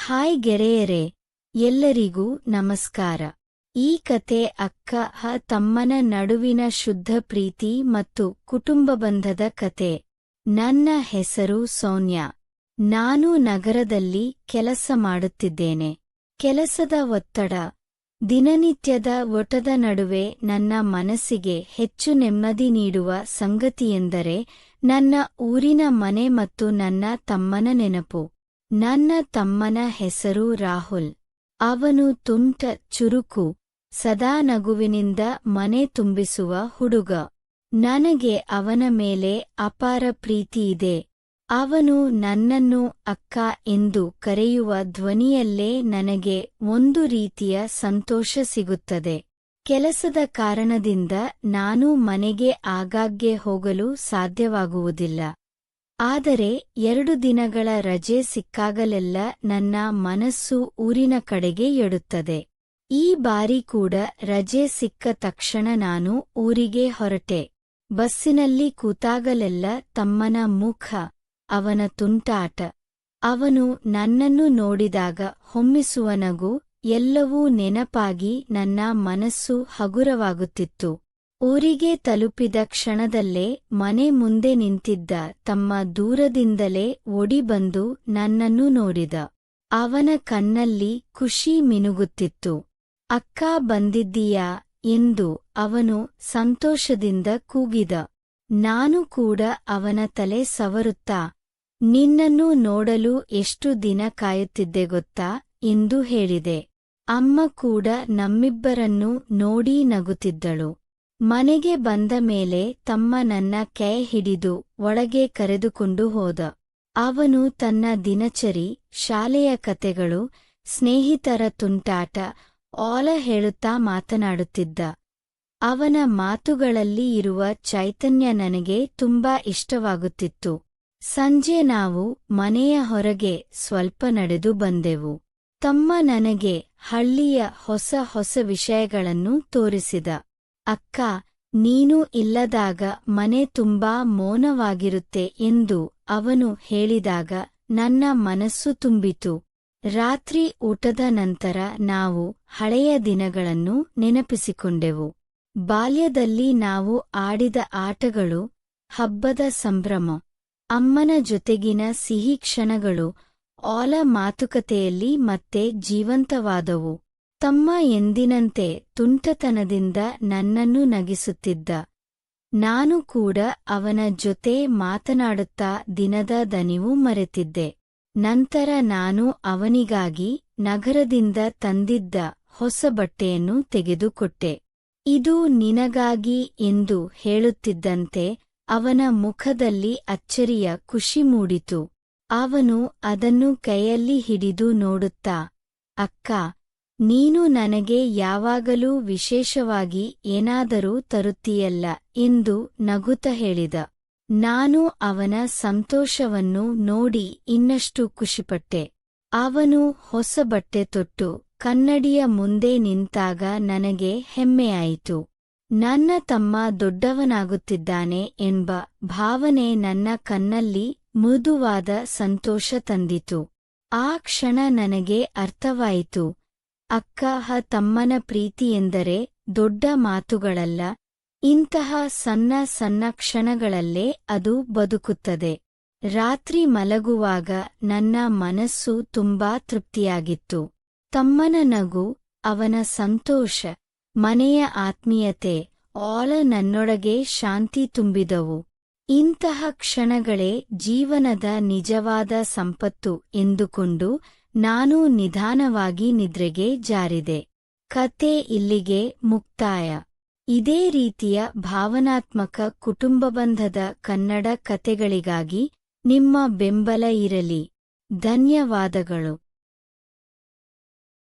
Hi ಗೆಳೆಯರೇ, ಎಲ್ಲರಿಗೂ ನಮಸ್ಕಾರ. ಈ ಕತೆ ಅಕ್ಕ ತಮ್ಮನ ನಡುವಿನ ಶುದ್ಧ ಪ್ರೀತಿ ಮತ್ತು ಕುಟುಂಬಬಂಧದ ಕತೆ. ನನ್ನ ಹೆಸರು ಸೋನ್ಯಾ. ನಾನು ನಗರದಲ್ಲಿ ಕೆಲಸ ಮಾಡುತ್ತಿದ್ದೇನೆ. ಕೆಲಸದ ಒತ್ತಡ, ದಿನನಿತ್ಯದ ಓಟದ ನಡುವೆ ನನ್ನ ಮನಸ್ಸಿಗೆ ಹೆಚ್ಚು ನೆಮ್ಮದಿ ನೀಡುವ ಸಂಗತಿಯೆಂದರೆ ನನ್ನ ಊರಿನ ಮನೆ ಮತ್ತು ನನ್ನ ತಮ್ಮನ ನೆನಪು. ನನ್ನ ತಮ್ಮನ ಹೆಸರು ರಾಹುಲ್. ಅವನು ತುಂಟ, ಚುರುಕು, ಸದಾ ನಗುವಿನಿಂದ ಮನೆ ತುಂಬಿಸುವ ಹುಡುಗ. ನನಗೆ ಅವನ ಮೇಲೆ ಅಪಾರ ಪ್ರೀತಿಯಿದೆ. ಅವನು ನನ್ನನ್ನು ಅಕ್ಕ ಎಂದು ಕರೆಯುವ ಧ್ವನಿಯಲ್ಲೇ ನನಗೆ ಒಂದು ರೀತಿಯ ಸಂತೋಷ ಸಿಗುತ್ತದೆ. ಕೆಲಸದ ಕಾರಣದಿಂದ ನಾನು ಮನೆಗೆ ಆಗಾಗ್ಗೆ ಹೋಗಲು ಸಾಧ್ಯವಾಗುವುದಿಲ್ಲ. ಆದರೆ 2 ದಿನಗಳ ರಜೆ ಸಿಕ್ಕಾಗಲೆಲ್ಲ ನನ್ನ ಮನಸ್ಸು ಊರಿನ ಕಡೆಗೆ ಎಡುತ್ತದೆ. ಈ ಬಾರಿ ಕೂಡ ರಜೆ ಸಿಕ್ಕ ತಕ್ಷಣ ನಾನು ಊರಿಗೆ ಹೊರಟೆ. ಬಸ್ಸಿನಲ್ಲಿ ಕೂತಾಗಲೆಲ್ಲ ತಮ್ಮನ ಮುಖ, ಅವನ ತುಂಟಾಟ, ಅವನು ನನ್ನನ್ನು ನೋಡಿದಾಗ ಹೊಮ್ಮಿಸುವ ನಗು ಎಲ್ಲವೂ ನೆನಪಾಗಿ ನನ್ನ ಮನಸ್ಸು ಹಗುರವಾಗುತ್ತಿತ್ತು. ಊರಿಗೆ ತಲುಪಿದ ಕ್ಷಣದಲ್ಲೇ ಮನೆ ಮುಂದೆ ನಿಂತಿದ್ದ ತಮ್ಮ ದೂರದಿಂದಲೇ ಓಡಿಬಂದು ನನ್ನನ್ನು ನೋಡಿದ. ಅವನ ಕಣ್ಣಲ್ಲಿ ಖುಷಿ ಮಿನುಗುತ್ತಿತ್ತು. ಅಕ್ಕ ಬಂದಿದ್ದೀಯಾ ಎಂದು ಅವನು ಸಂತೋಷದಿಂದ ಕೂಗಿದ. ನಾನು ಕೂಡ ಅವನ ತಲೆ ಸವರುತ್ತಾ, ನಿನ್ನನ್ನು ನೋಡಲು ಎಷ್ಟು ದಿನ ಕಾಯುತ್ತಿದ್ದೆ ಗೊತ್ತಾ ಎಂದು ಹೇಳಿದೆ. ಅಮ್ಮ ಕೂಡ ನಮ್ಮಿಬ್ಬರನ್ನೂ ನೋಡಿ ನಗುತ್ತಿದ್ದಳು. ಮನೆಗೆ ಬಂದ ಮೇಲೆ ತಮ್ಮ ನನ್ನ ಕೈ ಹಿಡಿದು ಒಳಗೆ ಕರೆದುಕೊಂಡು ಹೋದ. ಅವನು ತನ್ನ ದಿನಚರಿ, ಶಾಲೆಯ ಕತೆಗಳು, ಸ್ನೇಹಿತರ ತುಂಟಾಟ ಹೇಳುತ್ತಾ ಮಾತನಾಡುತ್ತಿದ್ದ. ಅವನ ಮಾತುಗಳಲ್ಲಿ ಇರುವ ಚೈತನ್ಯ ನನಗೆ ತುಂಬಾ ಇಷ್ಟವಾಗುತ್ತಿತ್ತು. ಸಂಜೆ ನಾವು ಮನೆಯ ಹೊರಗೆ ಸ್ವಲ್ಪ ನಡೆದು ಬಂದೆವು. ತಮ್ಮ ನನಗೆ ಹಳ್ಳಿಯ ಹೊಸ ವಿಷಯಗಳನ್ನು ತೋರಿಸಿದ. ಅಕ್ಕ, ನೀನು ಇಲ್ಲದಾಗ ಮನೆ ತುಂಬಾ ಮೌನವಾಗಿರುತ್ತೆ ಎಂದು ಅವನು ಹೇಳಿದಾಗ ನನ್ನ ಮನಸ್ಸು ತುಂಬಿತು. ರಾತ್ರಿ ಊಟದ ನಂತರ ನಾವು ಹಳೆಯ ದಿನಗಳನ್ನು ನೆನಪಿಸಿಕೊಂಡೆವು. ಬಾಲ್ಯದಲ್ಲಿ ನಾವು ಆಡಿದ ಆಟಗಳು, ಹಬ್ಬದ ಸಂಭ್ರಮ, ಅಮ್ಮನ ಜೊತೆಗಿನ ಸಿಹಿ ಕ್ಷಣಗಳು ಮಾತುಕತೆಯಲ್ಲಿ ಮತ್ತೆ ಜೀವಂತವಾದವು. ತಮ್ಮ ಎಂದಿನಂತೆ ತುಂಟತನದಿಂದ ನನ್ನನ್ನು ನಗಿಸುತ್ತಿದ್ದ. ನಾನು ಕೂಡ ಅವನ ಜೊತೆ ಮಾತನಾಡುತ್ತಾ ದಿನದ ದಣಿವು ಮರೆತಿದ್ದೆ. ನಂತರ ನಾನು ಅವನಿಗಾಗಿ ನಗರದಿಂದ ತಂದಿದ್ದ ಹೊಸ ಬಟ್ಟೆಯನ್ನು ತೆಗೆದುಕೊಟ್ಟೆ. ಇದು ನಿನಗಾಗಿ ಎಂದು ಹೇಳುತ್ತಿದ್ದಂತೆ ಅವನ ಮುಖದಲ್ಲಿ ಅಚ್ಚರಿಯ ಖುಷಿ ಮೂಡಿತು. ಅವನು ಅದನ್ನು ಕೈಯಲ್ಲಿ ಹಿಡಿದು ನೋಡುತ್ತಾ, ಅಕ್ಕ, ನೀನು ನನಗೆ ಯಾವಾಗಲೂ ವಿಶೇಷವಾಗಿ ಏನಾದರೂ ತರುತ್ತೀಯಲ್ಲ ಎಂದು ನಗುತ್ತ ಹೇಳಿದ. ನಾನು ಅವನ ಸಂತೋಷವನ್ನು ನೋಡಿ ಇನ್ನಷ್ಟು ಖುಷಿಪಟ್ಟೆ. ಅವನು ಹೊಸ ಬಟ್ಟೆ ತೊಟ್ಟು ಕನ್ನಡಿಯ ಮುಂದೆ ನಿಂತಾಗ ನನಗೆ ಹೆಮ್ಮೆಯಾಯಿತು. ನನ್ನ ತಮ್ಮ ದೊಡ್ಡವನಾಗುತ್ತಿದ್ದಾನೆ ಎಂಬ ಭಾವನೆ ನನ್ನ ಕಣ್ಣಲ್ಲಿ ಮೃದುವಾದ ಸಂತೋಷ ತಂದಿತು. ಆ ಕ್ಷಣ ನನಗೆ ಅರ್ಥವಾಯಿತು, ಅಕ್ಕ ತಮ್ಮನ ಪ್ರೀತಿಯೆಂದರೆ ದೊಡ್ಡ ಮಾತುಗಳಲ್ಲ, ಇಂತಹ ಸಣ್ಣ ಕ್ಷಣಗಳಲ್ಲೇ ಅದು ಬದುಕುತ್ತದೆ. ರಾತ್ರಿ ಮಲಗುವಾಗ ನನ್ನ ಮನಸ್ಸು ತುಂಬಾ ತೃಪ್ತಿಯಾಗಿತ್ತು. ತಮ್ಮನ ನಗು, ಅವನ ಸಂತೋಷ, ಮನೆಯ ಆತ್ಮೀಯತೆ ನನ್ನೊಳಗೆ ಶಾಂತಿ ತುಂಬಿದವು. ಇಂತಹ ಕ್ಷಣಗಳೇ ಜೀವನದ ನಿಜವಾದ ಸಂಪತ್ತು ಎಂದುಕೊಂಡು ನಾನು ನಿಧಾನವಾಗಿ ನಿದ್ರೆಗೆ ಜಾರಿದೆ. ಕತೆ ಇಲ್ಲಿಗೆ ಮುಕ್ತಾಯ. ಇದೇ ರೀತಿಯ ಭಾವನಾತ್ಮಕ ಕುಟುಂಬಬಂಧದ ಕನ್ನಡ ಕತೆಗಳಿಗಾಗಿ ನಿಮ್ಮ ಬೆಂಬಲ ಇರಲಿ. ಧನ್ಯವಾದಗಳು.